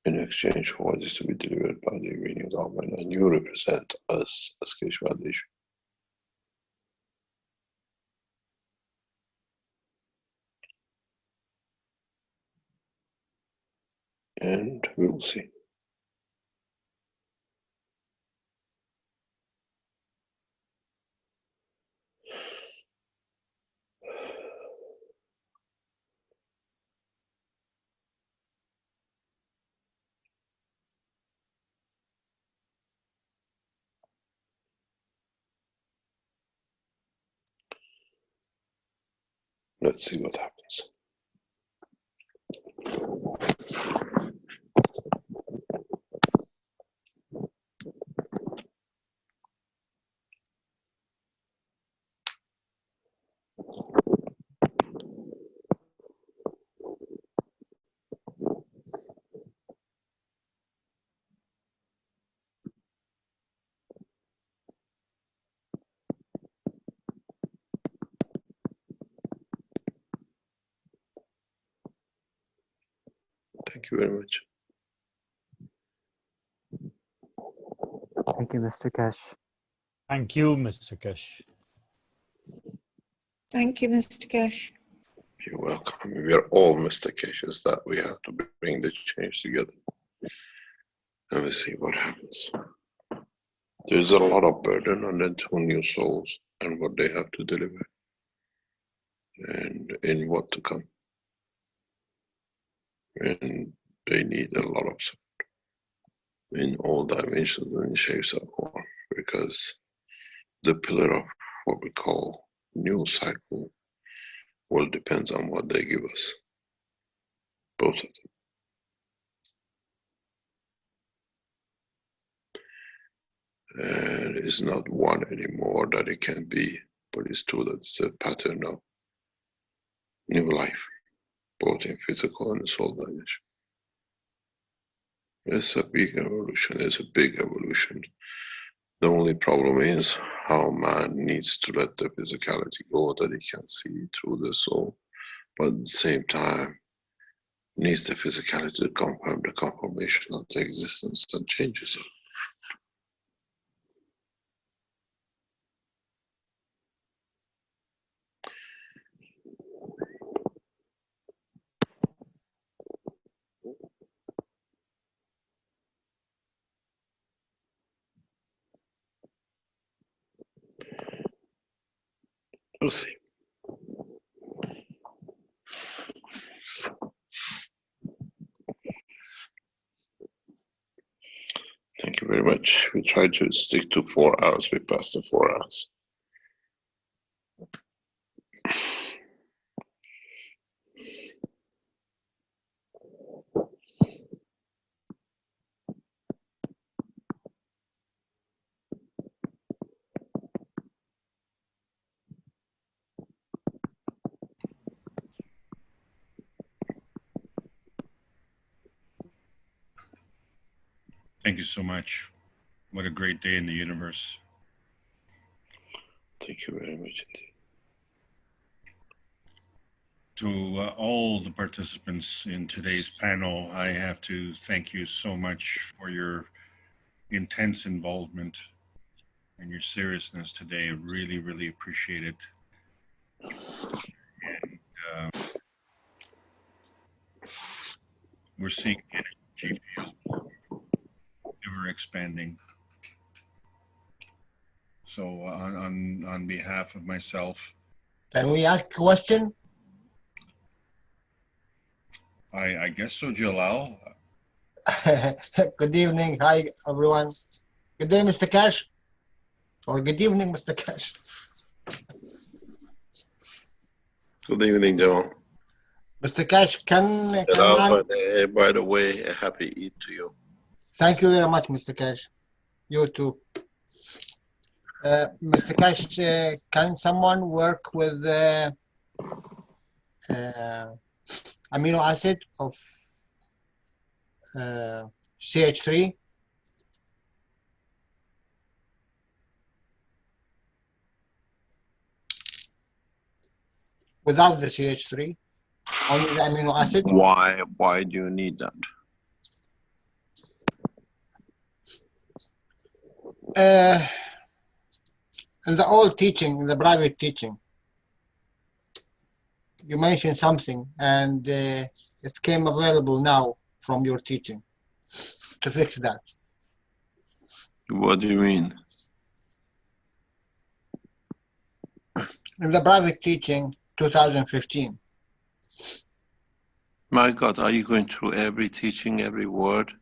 in exchange for what is to be delivered by the Iranian government, and you represent us as Keshe Foundation. And we will see. Let's see what happens. Thank you very much. Thank you, Mr. Keshe. Thank you, Mr. Keshe. Thank you, Mr. Keshe. You're welcome. We are all Mr. Keshes that we have to bring the change together. And we'll see what happens. There's a lot of burden on the two new souls and what they have to deliver and in what to come. And they need a lot of support in all dimensions and shapes of form, because the pillar of what we call new cycle will depend on what they give us, both of them. And it's not one anymore that it can be, but it's true that it's a pattern of new life, both in physical and soul dimension. It's a big evolution. It's a big evolution. The only problem is how man needs to let the physicality go that he can see through the soul, but at the same time needs the physicality to confirm the confirmation of the existence and changes. We'll see. Thank you very much. We try to stick to 4 hours. We passed the 4 hours. Thank you so much. What a great day in the universe. Thank you very much indeed. To all the participants in today's panel, I have to thank you so much for your intense involvement and your seriousness today. I really, really appreciate it. And we're seeing energy field ever expanding. So on behalf of myself, Can we ask a question? I guess so, Jalal. Good evening. Hi, everyone. Good day, Mr. Keshe. Or good evening, Mr. Keshe. Good evening, Joe. Mr. Keshe, can I... By the way, a happy Eid to you. Thank you very much, Mr. Keshe. You too. Mr. Keshe, can someone work with amino acid of CH3? Without the CH3, only the amino acid? Why do you need that? In the old teaching, in the private teaching, you mentioned something, and it came available now from your teaching to fix that. What do you mean? In the private teaching, 2015. My God, are you going through every teaching, every word?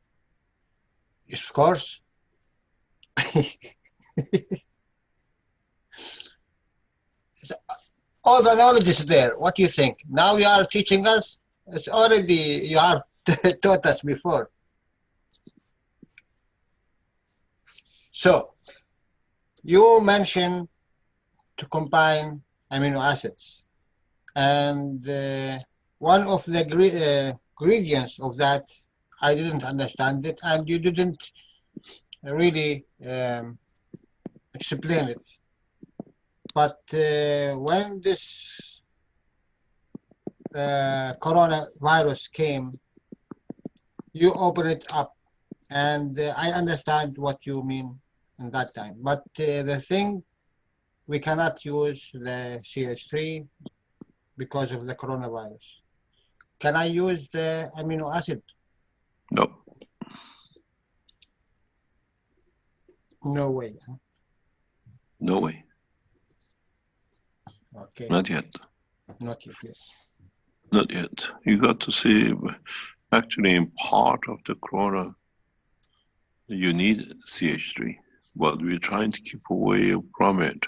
Yes, of course. All the knowledge is there. What do you think? Now you are teaching us? It's already, you have taught us before. So, you mentioned to combine amino acids. And one of the ingredients of that, I didn't understand it, and you didn't really explain it. But when this coronavirus came, you open it up, and I understand what you mean in that time. But the thing, we cannot use the CH3 because of the coronavirus. Can I use the amino acid? No. No way. No way, Okay, not yet, not yet. Yes. not yet. You got to see, actually in part of the corona, you need CH3, but we're trying to keep away from it,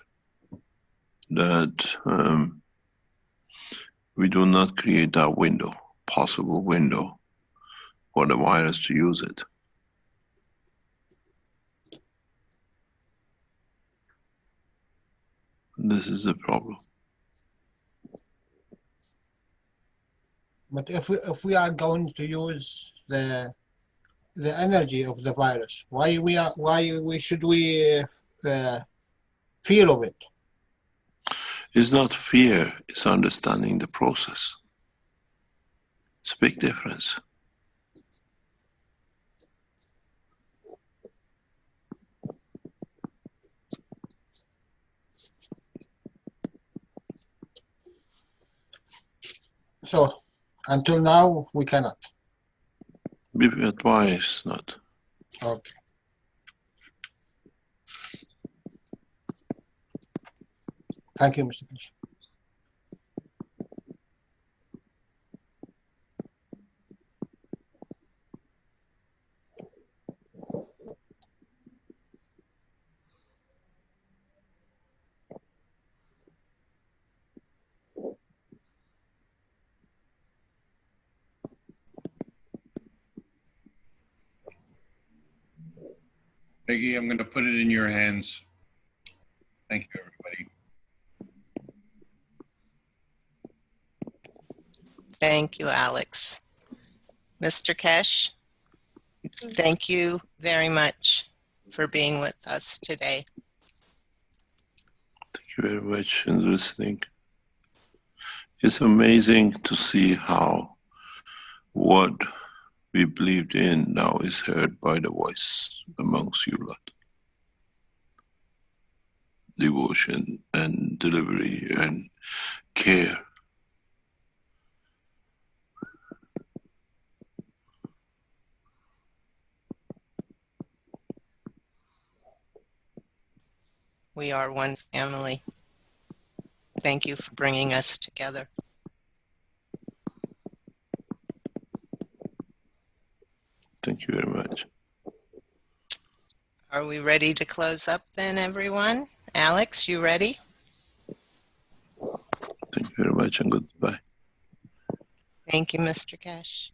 that we do not create that window, possible window for the virus to use it. This is the problem. But if we are going to use the energy of the virus, why we should fear of it? It's not fear, it's understanding the process. It's a big difference. So until now we cannot. We advise not. Okay. Thank you, Mr. Keshe. Peggy, I'm going to put it in your hands. Thank you, everybody. Thank you, Alex. Mr. Keshe, thank you very much for being with us today. Thank you very much for listening. It's amazing to see how what we believed in now is heard by the voice amongst you lot. Devotion and delivery and care. We are one family. Thank you for bringing us together. Thank you very much. Are we ready to close up then, everyone? Alex, you ready? Thank you very much and goodbye. Thank you, Mr. Keshe.